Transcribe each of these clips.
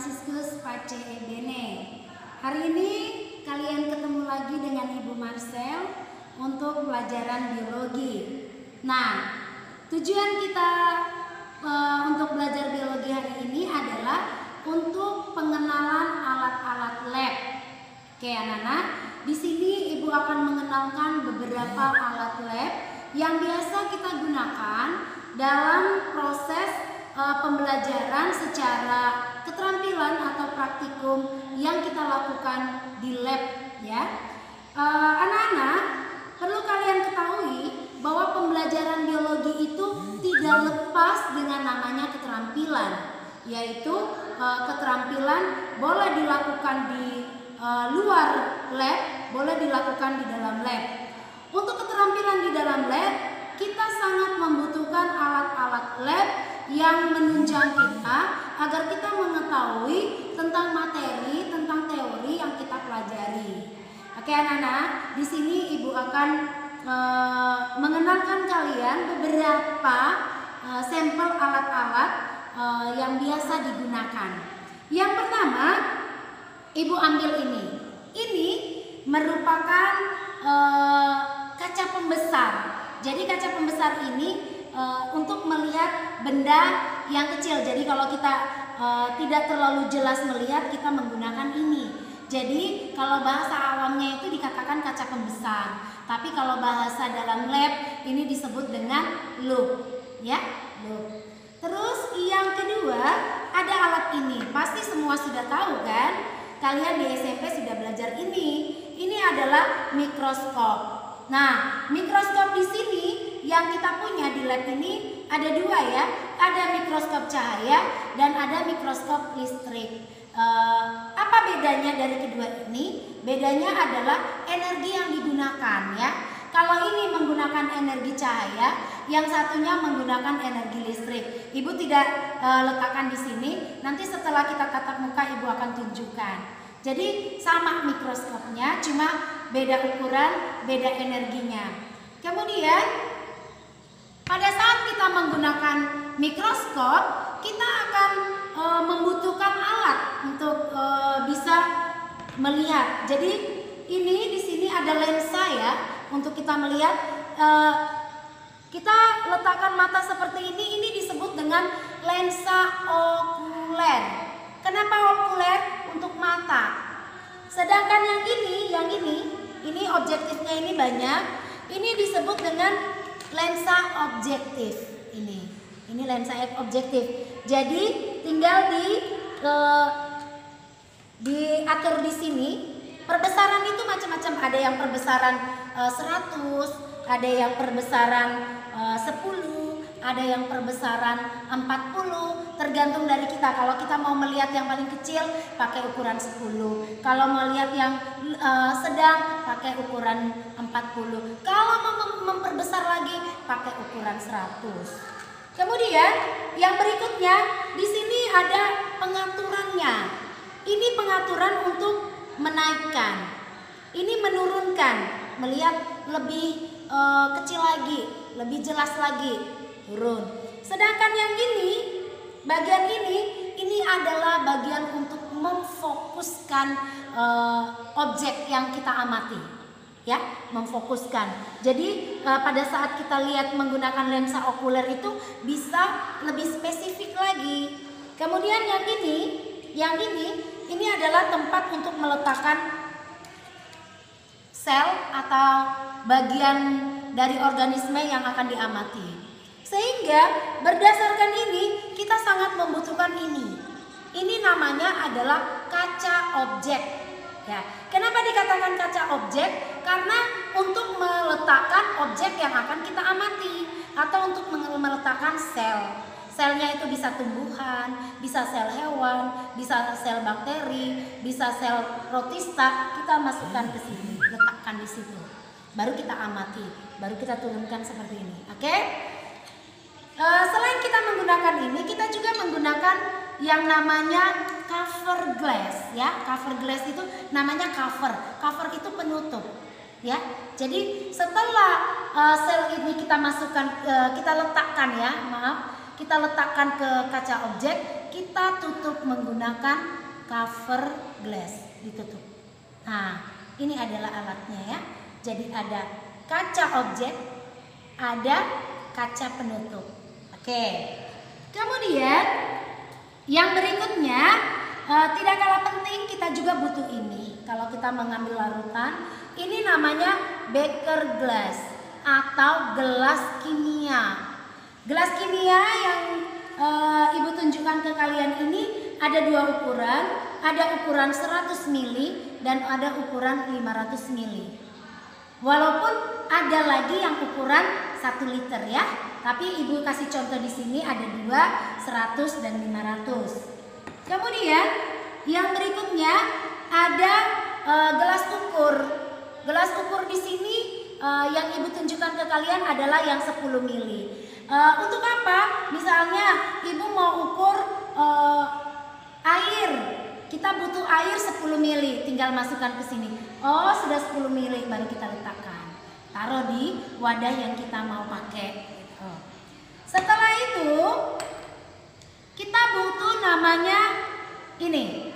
Franciscus Pace Bene. Hari ini kalian ketemu lagi dengan Ibu Marcel untuk pelajaran biologi. Nah, tujuan kita untuk belajar biologi hari ini adalah untuk pengenalan alat-alat lab. Oke, anak-anak, di sini Ibu akan mengenalkan beberapa alat lab yang biasa kita gunakan dalam proses pembelajaran secara keterampilan atau praktikum yang kita lakukan di lab, ya. Anak-anak, perlu kalian ketahui bahwa pembelajaran biologi itu tidak lepas dengan namanya keterampilan, yaitu keterampilan boleh dilakukan di luar lab, boleh dilakukan di dalam lab. Untuk keterampilan di dalam lab, kita sangat membutuhkan alat-alat lab yang menunjang kita agar kita mengetahui tentang materi, tentang teori yang kita pelajari. Oke, anak-anak, di sini Ibu akan mengenalkan kalian beberapa sampel alat-alat yang biasa digunakan. Yang pertama, Ibu ambil ini. Ini merupakan kaca pembesar. Jadi kaca pembesar ini untuk melihat benda yang kecil. Jadi kalau kita tidak terlalu jelas melihat, kita menggunakan ini. Jadi kalau bahasa awamnya itu dikatakan kaca pembesar. Tapi kalau bahasa dalam lab ini disebut dengan loupe, ya, loupe. Terus yang kedua ada alat ini. Pasti semua sudah tahu kan? Kalian di SMP sudah belajar ini. Ini adalah mikroskop. Nah, mikroskop di sini yang kita punya di lab ini ada dua, ya. Ada mikroskop cahaya dan ada mikroskop listrik. Apa bedanya dari kedua ini? Bedanya adalah energi yang digunakan, ya. Kalau ini menggunakan energi cahaya, yang satunya menggunakan energi listrik. Ibu tidak letakkan di sini. Nanti setelah kita tatap muka Ibu akan tunjukkan. Jadi sama mikroskopnya, cuma beda ukuran, beda energinya. Kemudian pada saat kita menggunakan mikroskop, kita akan membutuhkan alat untuk bisa melihat. Jadi ini di sini ada lensa, ya, untuk kita melihat. Kita letakkan mata seperti ini disebut dengan lensa okuler. Kenapa okuler? Untuk mata. Sedangkan yang ini objektifnya ini banyak. Ini disebut dengan lensa objektif. Ini lensa objektif. Jadi tinggal diatur di sini. Perbesaran itu macam-macam. Ada yang perbesaran 100, ada yang perbesaran 10, ada yang perbesaran 40, tergantung dari kita. Kalau kita mau melihat yang paling kecil pakai ukuran 10, kalau mau lihat yang sedang pakai ukuran 40, kalau mau memperbesar lagi pakai ukuran 100. Kemudian yang berikutnya di sini ada pengaturannya. Ini pengaturan untuk menaikkan, ini menurunkan, melihat lebih kecil lagi, lebih jelas lagi, turun. Sedangkan yang ini, bagian ini adalah bagian untuk memfokuskan objek yang kita amati, ya, memfokuskan. Jadi pada saat kita lihat menggunakan lensa okuler itu bisa lebih spesifik lagi. Kemudian yang ini adalah tempat untuk meletakkan sel atau bagian dari organisme yang akan diamati. Sehingga berdasarkan ini kita sangat membutuhkan ini. Ini namanya adalah kaca objek, ya. Kenapa dikatakan kaca objek? Karena untuk meletakkan objek yang akan kita amati atau untuk meletakkan sel. Selnya itu bisa tumbuhan, bisa sel hewan, bisa sel bakteri, bisa sel protista. Kita masukkan ke sini, letakkan di situ. Baru kita amati, baru kita turunkan seperti ini. Oke? Selain kita menggunakan ini, kita juga menggunakan yang namanya cover glass, ya. Cover glass itu namanya cover. Cover itu penutup, ya. Jadi setelah sel ini kita masukkan, kita letakkan, ya, maaf. kita letakkan ke kaca objek, kita tutup menggunakan cover glass, ditutup. Nah, ini adalah alatnya ya. Jadi ada kaca objek, ada kaca penutup. Oke. Kemudian yang berikutnya tidak kalah penting, kita juga butuh ini. Kalau kita mengambil larutan, ini namanya beaker glass atau gelas kimia. Gelas kimia yang Ibu tunjukkan ke kalian ini ada dua ukuran, ada ukuran 100 ml dan ada ukuran 500 ml. Walaupun ada lagi yang ukuran 1 liter ya, tapi Ibu kasih contoh di sini ada dua, 100 dan 500. Kemudian yang berikutnya ada gelas ukur. Gelas ukur di sini yang Ibu tunjukkan ke kalian adalah yang 10 ml. Untuk apa? Misalnya Ibu mau ukur air, kita butuh air 10 ml, tinggal masukkan ke sini. Oh, sudah 10 ml, baru kita letakkan, taruh di wadah yang kita mau pakai. Setelah itu kita butuh namanya ini.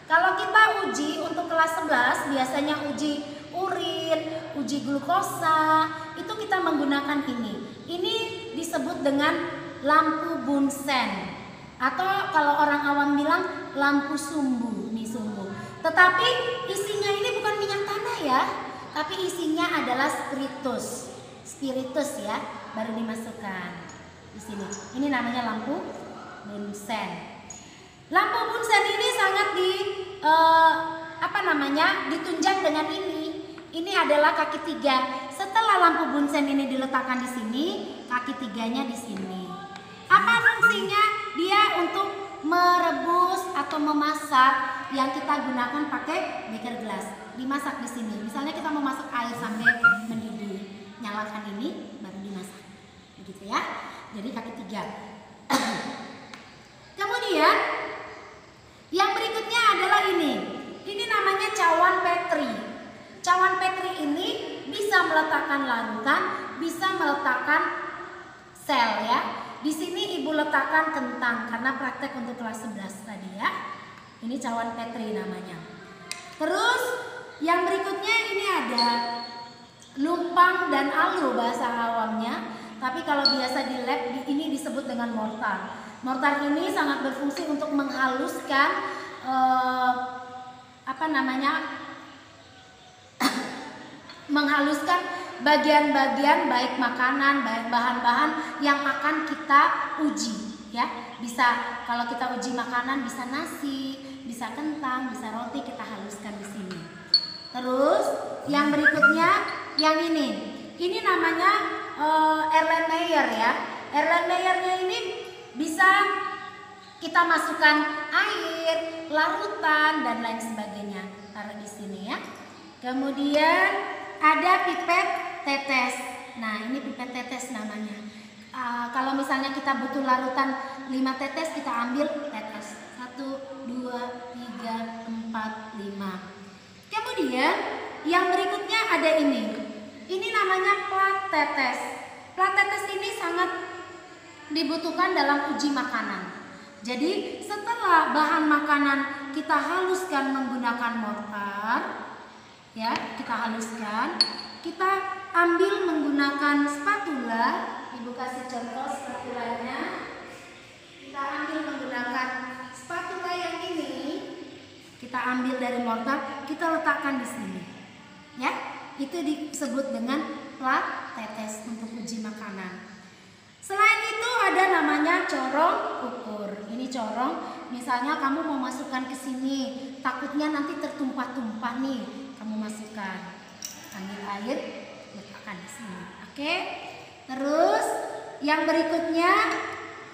Kalau kita uji untuk kelas 11, biasanya uji urin, uji glukosa, itu kita menggunakan ini. Ini disebut dengan lampu Bunsen, atau kalau orang awam bilang lampu sumbu, nih sumbu. Tetapi isinya ini bukan minyak tanah ya, tapi isinya adalah spiritus. Spiritus ya, baru dimasukkan di sini. Ini namanya lampu Bunsen. Lampu Bunsen ini sangat ditunjang dengan ini. Ini adalah kaki 3. Setelah lampu Bunsen ini diletakkan di sini, kaki 3-nya di sini. Apa fungsinya? Dia untuk merebus atau memasak yang kita gunakan pakai beaker glass. Dimasak di sini. Misalnya kita mau masak air sampai mendidih, nyalakan ini baru dimasak. Begitu ya. Jadi kaki 3. Kemudian yang berikutnya adalah ini. Ini namanya cawan Petri. Cawan Petri ini bisa meletakkan larutan, bisa meletakkan sel ya. Di sini Ibu letakkan kentang karena praktek untuk kelas 11 tadi ya. Ini cawan Petri namanya. Terus yang berikutnya ini ada lumpang dan alu bahasa awamnya. Tapi kalau biasa di lab ini disebut dengan mortar. Mortar ini sangat berfungsi untuk menghaluskan menghaluskan bagian-bagian baik makanan, baik bahan-bahan yang akan kita uji ya. Bisa kalau kita uji makanan bisa nasi, bisa kentang, bisa roti, kita haluskan di sini. Terus yang berikutnya yang ini. Ini namanya Erlenmeyer ya. Erlenmeyernya ini bisa kita masukkan air, larutan dan lain sebagainya. Taruh di sini ya. Kemudian ada pipet tetes. Nah, ini pipet tetes namanya. Kalau misalnya kita butuh larutan 5 tetes, kita ambil tetes 1, 2, 3, 4, 5. Kemudian yang berikutnya ada ini. Ini namanya plat tetes. Plat tetes ini sangat dibutuhkan dalam uji makanan. Jadi setelah bahan makanan kita haluskan menggunakan mortar, ya kita haluskan, kita ambil menggunakan spatula. Ibu kasih contoh spatulanya. Kita ambil menggunakan spatula yang ini, kita ambil dari mortar, kita letakkan di sini, ya itu disebut dengan plat tetes untuk uji makanan. Selain itu ada namanya corong ukur. Ini corong, misalnya kamu mau masukkan ke sini, takutnya nanti tertumpah-tumpah nih, kamu masukkan, ambil air, letakkan di sini. Oke. Terus yang berikutnya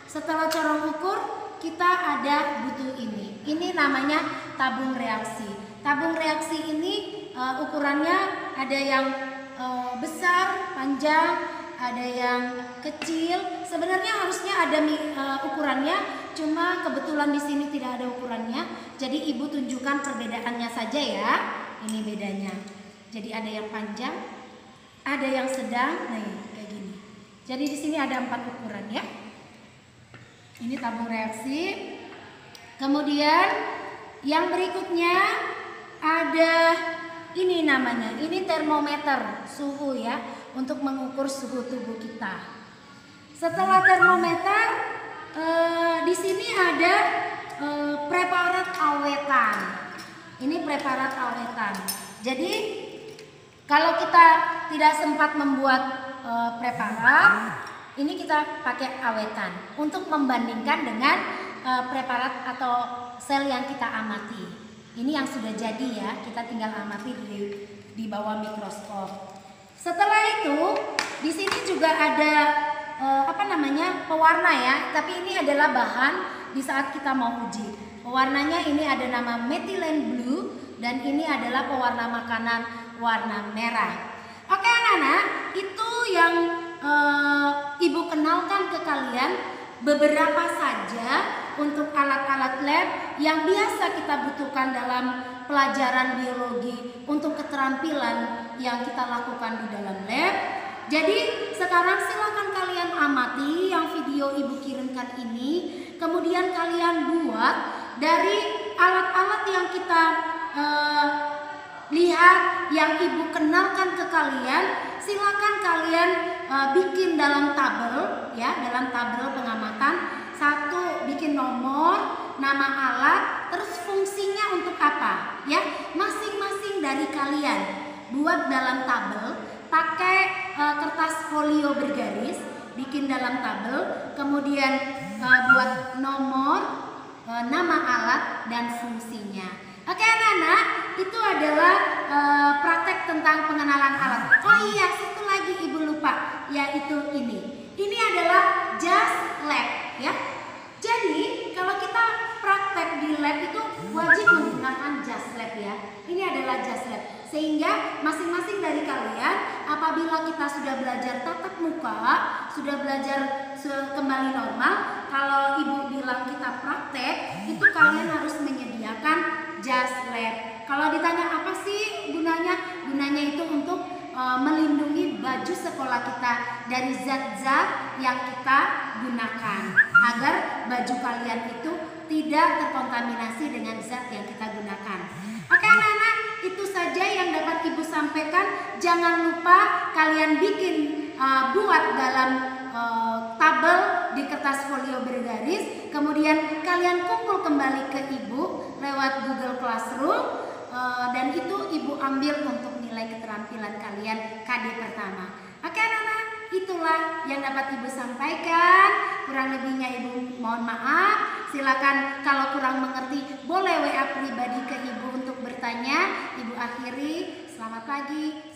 setelah corong ukur kita ada butuh ini. Ini namanya tabung reaksi. Tabung reaksi ini ukurannya ada yang besar, panjang, ada yang kecil. Sebenarnya harusnya ada ukurannya, cuma kebetulan di sini tidak ada ukurannya. Jadi Ibu tunjukkan perbedaannya saja ya. Ini bedanya. Jadi ada yang panjang, ada yang sedang, nih kayak gini. Jadi di sini ada 4 ukuran ya. Ini tabung reaksi. Kemudian yang berikutnya ada ini namanya, ini termometer suhu ya, untuk mengukur suhu tubuh kita. Setelah termometer, di sini ada preparat awetan. Ini preparat awetan. Jadi kalau kita tidak sempat membuat preparat, ini kita pakai awetan untuk membandingkan dengan preparat atau sel yang kita amati. Ini yang sudah jadi ya, kita tinggal amati di bawah mikroskop. Setelah itu, di sini juga ada pewarna ya, tapi ini adalah bahan di saat kita mau uji. Pewarnanya ini ada nama methylene blue dan ini adalah pewarna makanan warna merah. Oke anak-anak, itu yang Ibu kenalkan ke kalian beberapa saja untuk alat-alat lab yang biasa kita butuhkan dalam pelajaran biologi untuk keterampilan yang kita lakukan di dalam lab. Jadi sekarang silakan kalian amati yang video Ibu kirimkan ini, kemudian kalian buat dari alat-alat yang kita lihat, yang Ibu kenalkan ke kalian. Silakan kalian bikin dalam tabel ya, dalam tabel pengamatan. Satu, bikin nomor, nama alat, terus fungsinya untuk apa ya, masing-masing dari kalian buat dalam tabel. Pakai kertas folio bergaris, bikin dalam tabel, kemudian buat nomor, nama alat dan fungsinya. Oke anak-anak, itu adalah praktek tentang pengenalan alat. Oh iya, satu lagi Ibu lupa, yaitu ini. Ini adalah just lab ya. Jadi kalau kita praktek di lab itu wajib menggunakan just lab ya. Ini adalah just lab. Sehingga masing-masing dari kalian apabila kita sudah belajar tatap muka, sudah belajar kembali normal, kalau Ibu bilang kita praktek, itu kalian harus menyediakan just lab. Kalau ditanya apa sih gunanya? Gunanya itu untuk melindungi baju sekolah kita dari zat-zat yang kita gunakan, agar baju kalian itu tidak terkontaminasi dengan zat yang kita gunakan. Oke anak-anak, itu saja yang dapat Ibu sampaikan. Jangan lupa kalian bikin buat dalam tabel di kertas folio bergaris, kemudian kalian kumpul kembali ke Ibu lewat Google Classroom, dan itu Ibu ambil untuk nilai keterampilan kalian KD pertama. Oke anak-anak, itulah yang dapat Ibu sampaikan. Kurang lebihnya Ibu mohon maaf. Silakan kalau kurang mengerti boleh WA pribadi ke Ibu untuk bertanya. Ibu akhiri, selamat pagi.